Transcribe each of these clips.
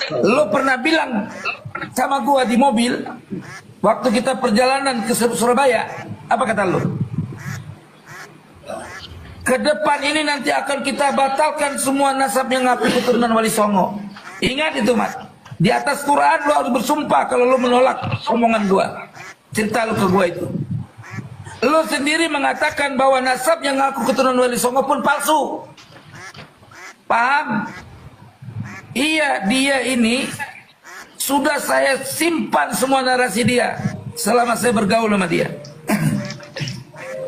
Lo pernah bilang sama gua di mobil waktu kita perjalanan ke Surabaya, apa kata lo? Ke depan ini nanti akan kita batalkan semua nasab yang ngaku keturunan Wali Songo. Ingat itu, Mat. Di atas Quran lo harus bersumpah kalau lo menolak omongan gua. Cerita lo ke gua itu. Lo sendiri mengatakan bahwa nasab yang ngaku keturunan Wali Songo pun palsu. Paham? Iya, dia ini sudah saya simpan semua narasi dia selama saya bergaul sama dia.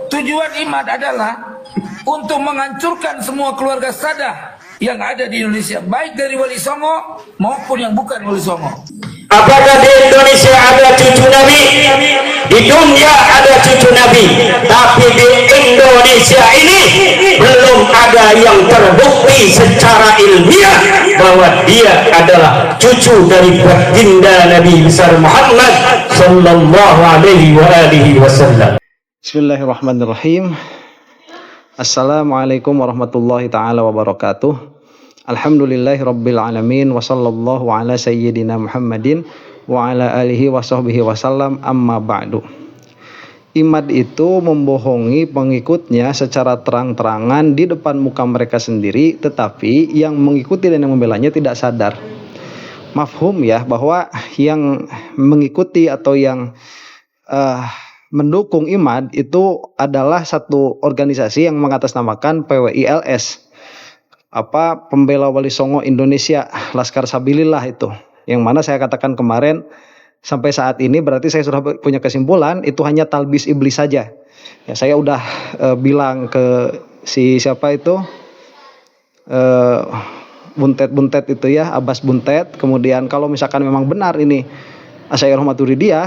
Tujuan Imad adalah untuk menghancurkan semua keluarga Sadah yang ada di Indonesia, baik dari Wali Songo maupun yang bukan Wali Songo. Apakah di Indonesia ada cucu Nabi? Di dunia ada cucu Nabi, tapi di Indonesia ini belum ada yang terbukti secara ilmiah bahwa dia adalah cucu dari baginda Nabi besar Muhammad sallallahu alaihi wasallam. Bismillahirrahmanirrahim. Assalamualaikum warahmatullahi taala wabarakatuh. Alhamdulillahi rabbil alamin wa sallallahu ala sayyidina Muhammadin wa ala alihi wa sahbihi wasallam, amma ba'du. Imad itu membohongi pengikutnya secara terang-terangan di depan muka mereka sendiri, tetapi yang mengikuti dan yang membelanya tidak sadar. Mafhum ya, bahwa yang mengikuti atau yang mendukung Imad itu adalah satu organisasi yang mengatasnamakan PWILS, Pembela Wali Songo Indonesia, Laskar Sabilillah itu. Yang mana saya katakan kemarin, sampai saat ini berarti saya sudah punya kesimpulan itu hanya talbis iblis saja. Ya, saya udah bilang ke siapa itu, Buntet itu ya, Abbas Buntet. Kemudian kalau misalkan memang benar ini Asy'ariyah Maturidiyah,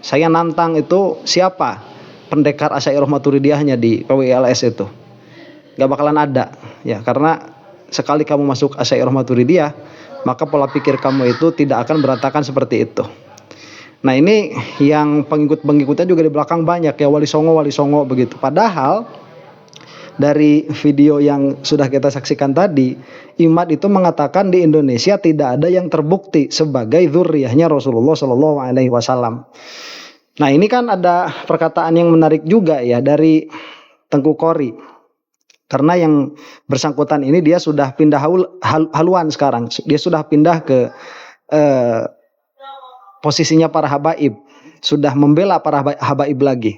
saya nantang itu siapa pendekar Asy'ariyah Maturidiyahnya di PWILS itu. Gak bakalan ada ya, karena sekali kamu masuk Asy'ariyah Maturidiyah, maka pola pikir kamu itu tidak akan berantakan seperti itu. Nah, ini yang pengikut-pengikutnya juga di belakang banyak ya, Wali Songo begitu. Padahal dari video yang sudah kita saksikan tadi, Imad itu mengatakan di Indonesia tidak ada yang terbukti sebagai dzurriyyahnya Rasulullah Shallallahu Alaihi Wasallam. Nah, ini kan ada perkataan yang menarik juga ya dari Tengku Qori. Karena yang bersangkutan ini dia sudah pindah haluan sekarang. Dia sudah pindah ke posisinya para habaib. Sudah membela para habaib lagi.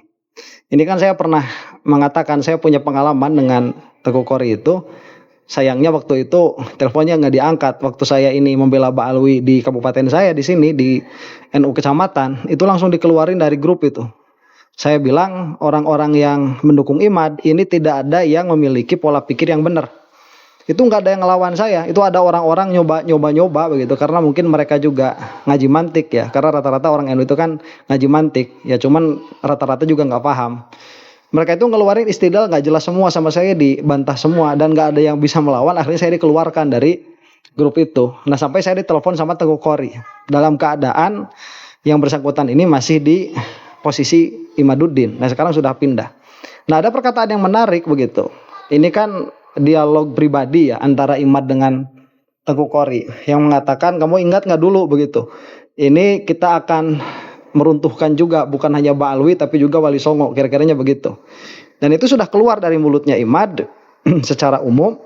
Ini kan saya pernah mengatakan, saya punya pengalaman dengan Tengku Qori itu. Sayangnya waktu itu teleponnya nggak diangkat. Waktu saya ini membela Ba'alwi di kabupaten saya di sini, di NU kecamatan, itu langsung dikeluarin dari grup itu. Saya bilang orang-orang yang mendukung Imad ini tidak ada yang memiliki pola pikir yang benar. Itu nggak ada yang ngelawan saya. Itu ada orang-orang nyoba begitu, karena mungkin mereka juga ngaji mantik ya. Karena rata-rata orang NU itu kan ngaji mantik ya, cuman rata-rata juga nggak paham. Mereka itu ngeluarin istidlal nggak jelas semua, sama saya dibantah semua dan nggak ada yang bisa melawan. Akhirnya saya dikeluarkan dari grup itu. Nah, sampai saya ditelepon sama Tengku Qori dalam keadaan yang bersangkutan ini masih di posisi Imaduddin. Nah, sekarang sudah pindah. Nah, ada perkataan yang menarik begitu. Ini kan dialog pribadi ya antara Imad dengan Tengku Qori yang mengatakan, kamu ingat nggak dulu begitu, ini kita akan meruntuhkan juga bukan hanya Ba'alwi tapi juga Wali Songo, kira-kiranya begitu. Dan itu sudah keluar dari mulutnya Imad secara umum,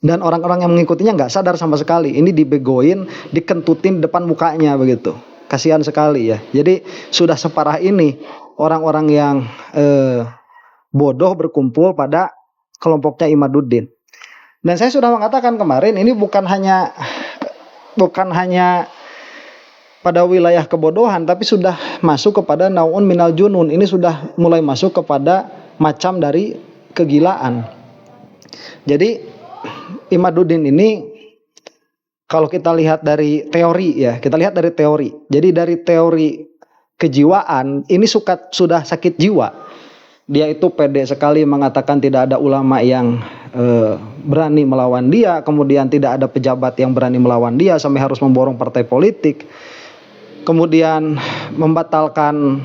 dan orang-orang yang mengikutinya nggak sadar sama sekali. Ini dibegoin, dikentutin depan mukanya begitu. Kasihan sekali ya. Jadi sudah separah ini orang-orang yang bodoh berkumpul pada kelompoknya Imaduddin. Dan saya sudah mengatakan kemarin, ini bukan hanya pada wilayah kebodohan, tapi sudah masuk kepada naun minal junun. Ini sudah mulai masuk kepada macam dari kegilaan. Jadi Imaduddin ini, kalau kita lihat dari teori ya, Jadi dari teori kejiwaan, ini sudah sakit jiwa. Dia itu pede sekali mengatakan tidak ada ulama yang berani melawan dia. Kemudian tidak ada pejabat yang berani melawan dia, sampai harus memborong partai politik. Kemudian membatalkan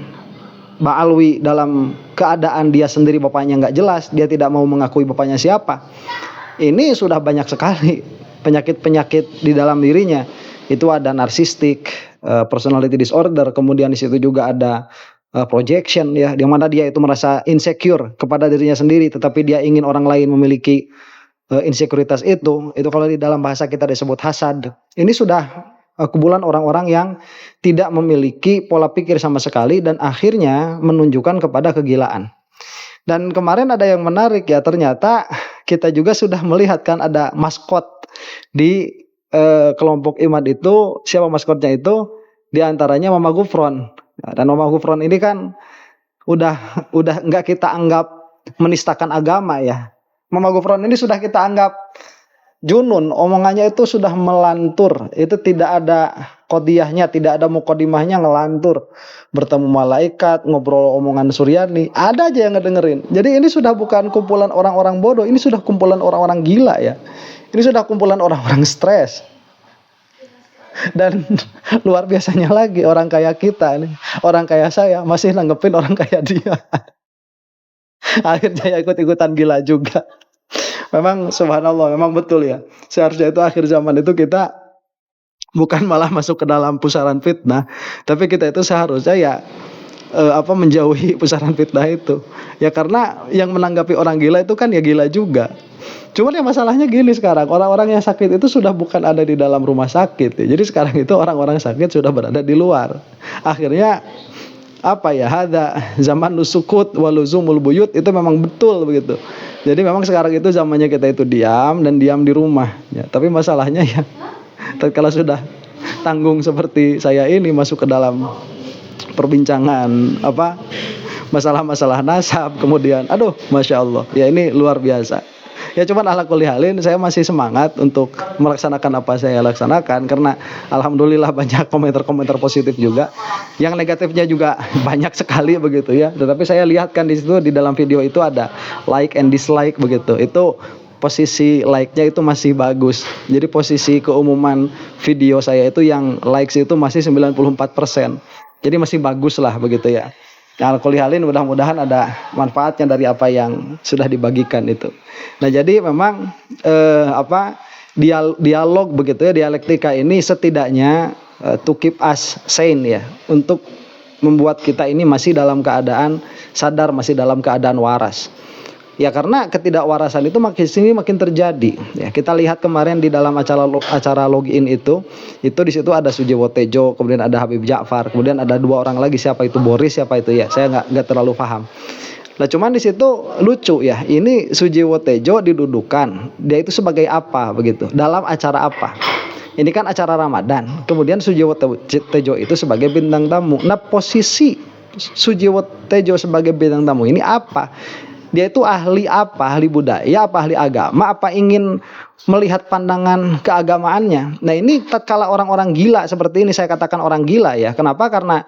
Ba'alwi dalam keadaan dia sendiri bapaknya nggak jelas. Dia tidak mau mengakui bapaknya siapa. Ini sudah banyak sekali penyakit-penyakit di dalam dirinya itu ada narcissistic, personality disorder, kemudian di situ juga ada projection ya, di mana dia itu merasa insecure kepada dirinya sendiri, tetapi dia ingin orang lain memiliki insekuritas itu kalau di dalam bahasa kita disebut hasad. Ini sudah kumpulan orang-orang yang tidak memiliki pola pikir sama sekali dan akhirnya menunjukkan kepada kegilaan. Dan kemarin ada yang menarik ya, ternyata kita juga sudah melihat kan ada maskot di kelompok Imad itu. Siapa maskotnya itu? Di antaranya Mama Gufron. Dan Mama Gufron ini kan udah nggak kita anggap menistakan agama ya. Mama Gufron ini sudah kita anggap junun, omongannya itu sudah melantur, itu tidak ada qodiyahnya, tidak ada mukodimahnya, ngelantur. Bertemu malaikat, ngobrol omongan Suryani, ada aja yang ngedengerin. Jadi ini sudah bukan kumpulan orang-orang bodoh, ini sudah kumpulan orang-orang gila ya. Ini sudah kumpulan orang-orang stres. Dan luar biasanya lagi, orang kaya kita nih, orang kaya saya masih nanggepin orang kaya dia. Akhirnya ya ikut-ikutan gila juga. Memang subhanallah, memang betul ya. Seharusnya itu akhir zaman itu kita bukan malah masuk ke dalam pusaran fitnah, tapi kita itu seharusnya ya menjauhi pusaran fitnah itu. Ya karena yang menanggapi orang gila itu kan ya gila juga. Cuman ya masalahnya gini sekarang, orang-orang yang sakit itu sudah bukan ada di dalam rumah sakit ya. Jadi sekarang itu orang-orang sakit sudah berada di luar. Akhirnya hada zaman nusukut waluzumul buyut, itu memang betul begitu. Jadi memang sekarang itu zamannya kita itu diam dan diam di rumah ya. Tapi masalahnya ya kalau sudah tanggung seperti saya ini masuk ke dalam perbincangan masalah-masalah nasab, kemudian Masya Allah ya, ini luar biasa. Ya cuman ala kulli halin saya masih semangat untuk melaksanakan apa saya laksanakan, karena alhamdulillah banyak komentar-komentar positif juga. Yang negatifnya juga banyak sekali begitu ya. Tetapi saya lihat kan di situ di dalam video itu ada like and dislike begitu. Itu posisi like-nya itu masih bagus. Jadi posisi keumuman video saya itu yang likes itu masih 94%. Jadi masih bagus lah begitu ya. Nah, kulihalin mudah-mudahan ada manfaatnya dari apa yang sudah dibagikan itu. Nah, jadi memang dialog begitu ya, dialektika ini setidaknya to keep us sane ya, untuk membuat kita ini masih dalam keadaan sadar, masih dalam keadaan waras. Ya karena ketidakwarasan itu makin terjadi. Ya kita lihat kemarin di dalam acara login itu di situ ada Sujiwo Tejo, kemudian ada Habib Ja'far, kemudian ada dua orang lagi, siapa itu Boris, siapa itu ya, saya nggak terlalu paham. Nah cuman di situ lucu ya, ini Sujiwo Tejo didudukan, dia itu sebagai apa begitu, dalam acara apa? Ini kan acara Ramadan, kemudian Sujiwo Tejo itu sebagai bintang tamu. Nah posisi Sujiwo Tejo sebagai bintang tamu ini apa? Dia itu ahli apa? Ahli budaya, apa ahli agama, apa ingin melihat pandangan keagamaannya. Nah ini tatkala orang-orang gila seperti ini, saya katakan orang gila ya. Kenapa? Karena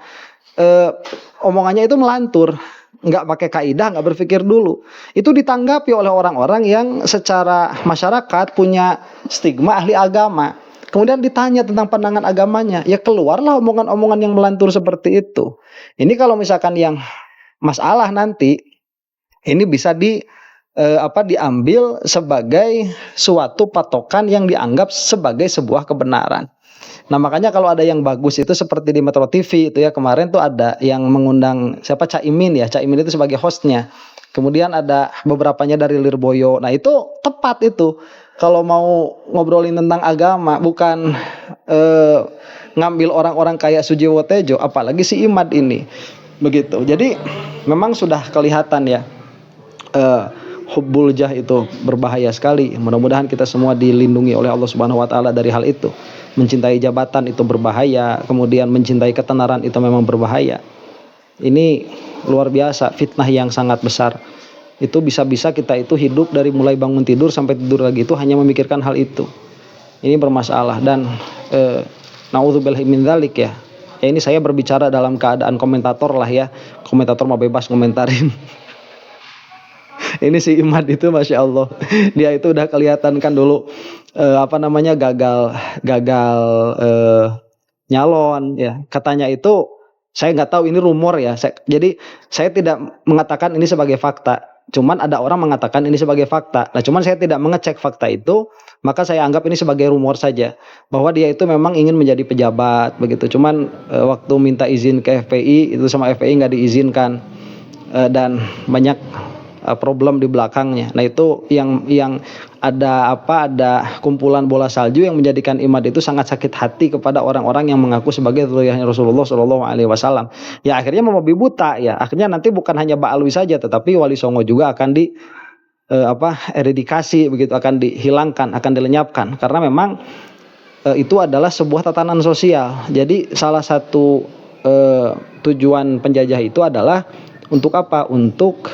omongannya itu melantur, nggak pakai kaidah, nggak berpikir dulu. Itu ditanggapi oleh orang-orang yang secara masyarakat punya stigma ahli agama. Kemudian ditanya tentang pandangan agamanya, ya keluarlah omongan-omongan yang melantur seperti itu. Ini kalau misalkan yang masalah nanti, ini bisa diambil sebagai suatu patokan yang dianggap sebagai sebuah kebenaran. Nah makanya kalau ada yang bagus itu seperti di Metro TV itu ya, kemarin tuh ada yang mengundang siapa, Caimin ya, Caimin itu sebagai hostnya. Kemudian ada beberapanya dari Lirboyo. Nah itu tepat itu. Kalau mau ngobrolin tentang agama, bukan ngambil orang-orang kayak Sujiwo Tejo, apalagi si Imad ini. Begitu. Jadi memang sudah kelihatan ya. Hubbul jah itu berbahaya sekali. Mudah-mudahan kita semua dilindungi oleh Allah Subhanahu wa taala dari hal itu. Mencintai jabatan itu berbahaya, kemudian mencintai ketenaran itu memang berbahaya. Ini luar biasa, fitnah yang sangat besar. Itu bisa-bisa kita itu hidup dari mulai bangun tidur sampai tidur lagi itu hanya memikirkan hal itu. Ini bermasalah dan naudzubillahi min dzalik ya. Ini saya berbicara dalam keadaan komentator lah ya. Komentator mah bebas komentarin. Ini si Imad itu Masya Allah, dia itu udah kelihatan kan dulu gagal nyalon ya, katanya itu, saya nggak tahu ini rumor ya, jadi saya tidak mengatakan ini sebagai fakta. Cuman ada orang mengatakan ini sebagai fakta. Nah, cuman saya tidak mengecek fakta itu, maka saya anggap ini sebagai rumor saja bahwa dia itu memang ingin menjadi pejabat begitu. Cuman waktu minta izin ke FPI itu sama FPI nggak diizinkan, dan banyak problem di belakangnya. Nah, itu yang ada kumpulan bola salju yang menjadikan Imad itu sangat sakit hati kepada orang-orang yang mengaku sebagai dzurriyyahnya Rasulullah Shallallahu alaihi wasallam. Ya akhirnya membabi buta ya. Akhirnya nanti bukan hanya Ba'alwi saja tetapi Wali Songo juga akan eradikasi begitu, akan dihilangkan, akan dilenyapkan karena memang itu adalah sebuah tatanan sosial. Jadi salah satu tujuan penjajah itu adalah untuk apa? Untuk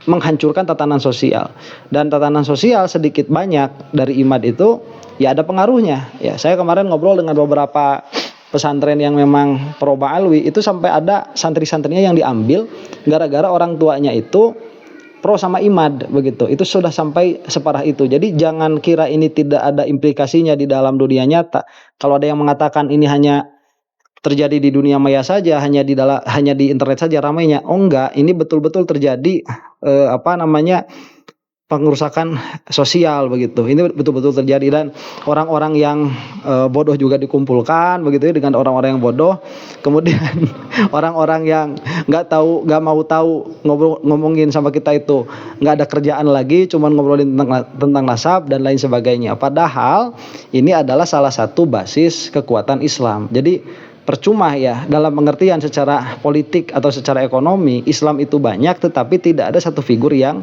menghancurkan tatanan sosial, dan tatanan sosial sedikit banyak dari Imad itu ya ada pengaruhnya. Ya, saya kemarin ngobrol dengan beberapa pesantren yang memang pro Ba'alwi, itu sampai ada santri-santrinya yang diambil gara-gara orang tuanya itu pro sama Imad begitu. Itu sudah sampai separah itu. Jadi jangan kira ini tidak ada implikasinya di dalam dunia nyata. Kalau ada yang mengatakan ini hanya terjadi di dunia maya saja, hanya di internet saja ramainya. Oh enggak, ini betul-betul terjadi pengerusakan sosial begitu. Ini betul-betul terjadi, dan orang-orang yang bodoh juga dikumpulkan begitu ya, dengan orang-orang yang bodoh. Kemudian orang-orang yang nggak mau tahu ngomongin sama kita itu nggak ada kerjaan lagi, cuman ngobrolin tentang nasab dan lain sebagainya. Padahal ini adalah salah satu basis kekuatan Islam. Jadi percuma ya, dalam pengertian secara politik atau secara ekonomi Islam itu banyak, tetapi tidak ada satu figur yang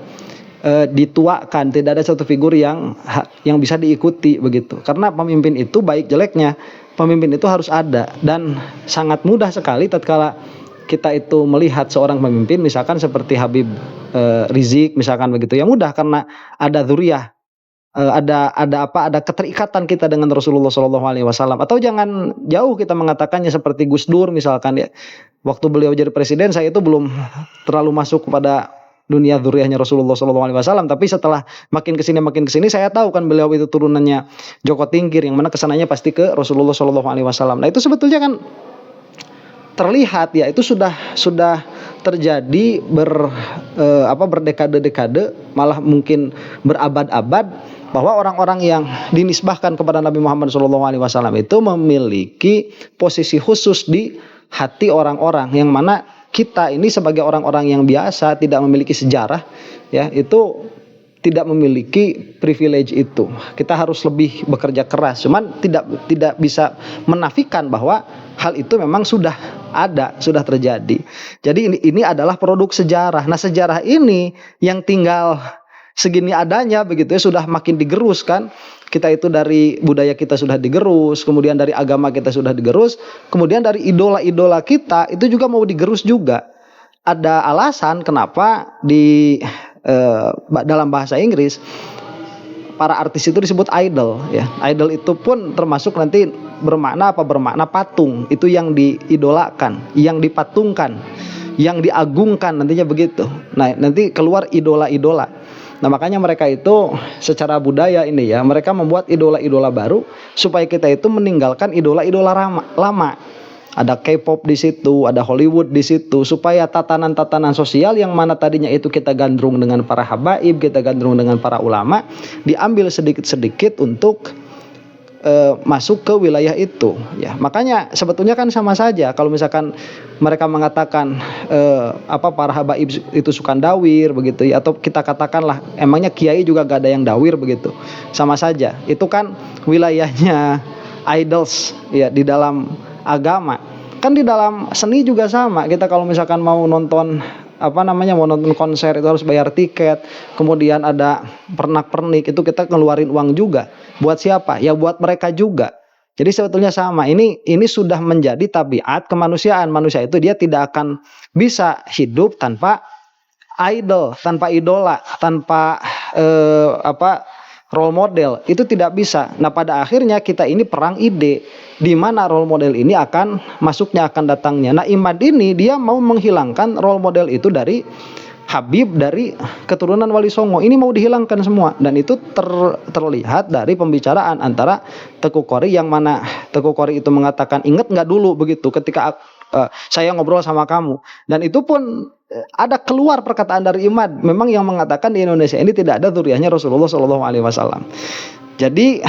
dituakan, tidak ada satu figur yang bisa diikuti begitu. Karena pemimpin itu baik jeleknya, pemimpin itu harus ada, dan sangat mudah sekali tatkala kita itu melihat seorang pemimpin misalkan seperti Habib Rizik misalkan begitu, ya mudah karena ada dzurriyyah. Ada keterikatan kita dengan Rasulullah Shallallahu alaihi wasallam. Atau jangan jauh kita mengatakannya seperti Gus Dur misalkan ya. Waktu beliau jadi presiden saya itu belum terlalu masuk kepada dunia dzurriyyahnya Rasulullah Shallallahu alaihi wasallam, tapi setelah makin kesini saya tahu kan beliau itu turunannya Joko Tingkir, yang mana kesananya pasti ke Rasulullah Shallallahu alaihi wasallam. Nah, itu sebetulnya kan terlihat ya, itu sudah terjadi berdekade-dekade, malah mungkin berabad-abad, bahwa orang-orang yang dinisbahkan kepada Nabi Muhammad SAW itu memiliki posisi khusus di hati orang-orang, yang mana kita ini sebagai orang-orang yang biasa tidak memiliki sejarah ya, itu tidak memiliki privilege itu. Kita harus lebih bekerja keras, cuman tidak bisa menafikan bahwa hal itu memang sudah ada, sudah terjadi. Jadi ini adalah produk sejarah. Nah, sejarah ini yang tinggal segini adanya begitu ya, sudah makin digerus kan. Kita itu dari budaya kita sudah digerus, kemudian dari agama kita sudah digerus, kemudian dari idola-idola kita itu juga mau digerus juga. Ada alasan kenapa di dalam bahasa Inggris para artis itu disebut idol ya. Idol itu pun termasuk nanti bermakna patung. Itu yang diidolakan, yang dipatungkan, yang diagungkan nantinya begitu. Nah, nanti keluar idola-idola. Nah, makanya mereka itu secara budaya ini ya, mereka membuat idola-idola baru supaya kita itu meninggalkan idola-idola lama. Ada K-pop di situ, ada Hollywood di situ, supaya tatanan-tatanan sosial yang mana tadinya itu kita gandrung dengan para habaib, kita gandrung dengan para ulama, diambil sedikit-sedikit untuk masuk ke wilayah itu ya. Makanya sebetulnya kan sama saja kalau misalkan mereka mengatakan para habaib itu suka dawir begitu ya, atau kita katakanlah emangnya kiai juga gak ada yang dawir begitu, sama saja. Itu kan wilayahnya idols ya di dalam agama. Kan di dalam seni juga sama. Kita kalau misalkan mau nonton mau nonton konser itu harus bayar tiket, kemudian ada pernak-pernik, itu kita ngeluarin uang juga. Buat siapa? Ya buat mereka juga. Jadi sebetulnya sama. Ini sudah menjadi tabiat kemanusiaan. Manusia itu dia tidak akan bisa hidup tanpa idol, tanpa idola, tanpa role model. Itu tidak bisa. Nah, pada akhirnya kita ini perang ide, di mana role model ini akan masuknya, akan datangnya. Nah, Imad ini dia mau menghilangkan role model itu dari Habib, dari keturunan Wali Songo. Ini mau dihilangkan semua, dan itu terlihat dari pembicaraan antara Teku Qori, yang mana Teku Qori itu mengatakan, ingat nggak dulu begitu ketika saya ngobrol sama kamu. Dan itu pun ada keluar perkataan dari Imad memang yang mengatakan di Indonesia ini tidak ada dzurriyyahnya Rasulullah Shallallahu Alaihi Wasallam. Jadi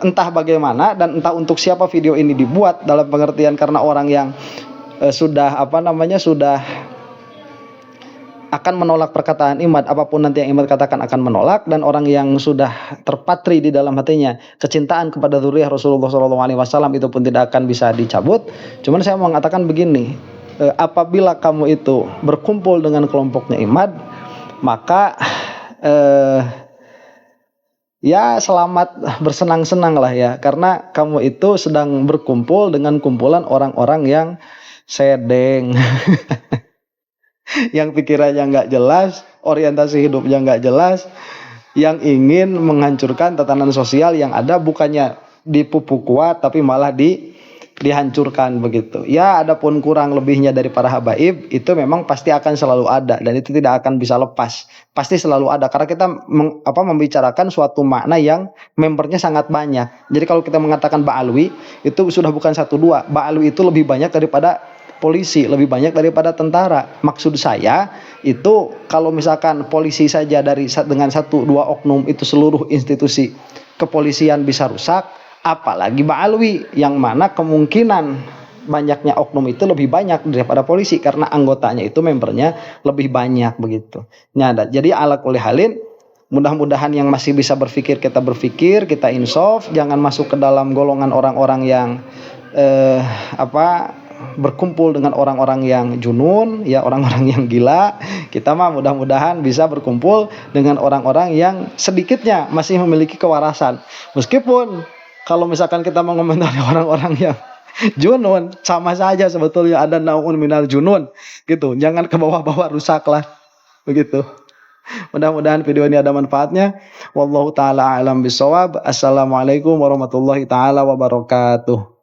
entah bagaimana dan entah untuk siapa video ini dibuat, dalam pengertian karena orang yang sudah akan menolak perkataan Imad, apapun nanti yang Imad katakan akan menolak, dan orang yang sudah terpatri di dalam hatinya kecintaan kepada dzurriyyah Rasulullah SAW itu pun tidak akan bisa dicabut. Cuman saya mau mengatakan begini, apabila kamu itu berkumpul dengan kelompoknya Imad, maka ya selamat bersenang-senang lah ya, karena kamu itu sedang berkumpul dengan kumpulan orang-orang yang sedeng yang pikirannya nggak jelas, orientasi hidupnya nggak jelas, yang ingin menghancurkan tatanan sosial yang ada, bukannya dipupuk kuat tapi malah dihancurkan begitu. Ya, adapun kurang lebihnya dari para habaib itu memang pasti akan selalu ada, dan itu tidak akan bisa lepas, pasti selalu ada, karena kita membicarakan suatu makna yang membernya sangat banyak. Jadi kalau kita mengatakan Ba'alwi itu sudah bukan 1 2, Ba'alwi itu lebih banyak daripada polisi, lebih banyak daripada tentara. Maksud saya itu kalau misalkan polisi saja dengan 1 2 oknum itu seluruh institusi kepolisian bisa rusak, apalagi Ba'alwi yang mana kemungkinan banyaknya oknum itu lebih banyak daripada polisi karena anggotanya itu membernya lebih banyak begitu. Jadi ala kulli halin, mudah-mudahan yang masih bisa berpikir, kita insaf, jangan masuk ke dalam golongan orang-orang yang berkumpul dengan orang-orang yang junun, ya orang-orang yang gila. Kita mah mudah-mudahan bisa berkumpul dengan orang-orang yang sedikitnya masih memiliki kewarasan. Meskipun kalau misalkan kita mengomentari orang-orang yang junun, sama saja sebetulnya ada naun minal junun gitu. Jangan ke bawah-bawah, rusak lah begitu. Mudah-mudahan video ini ada manfaatnya. Wallahu taala a'lam bishawab. Assalamualaikum warahmatullahi taala wabarakatuh.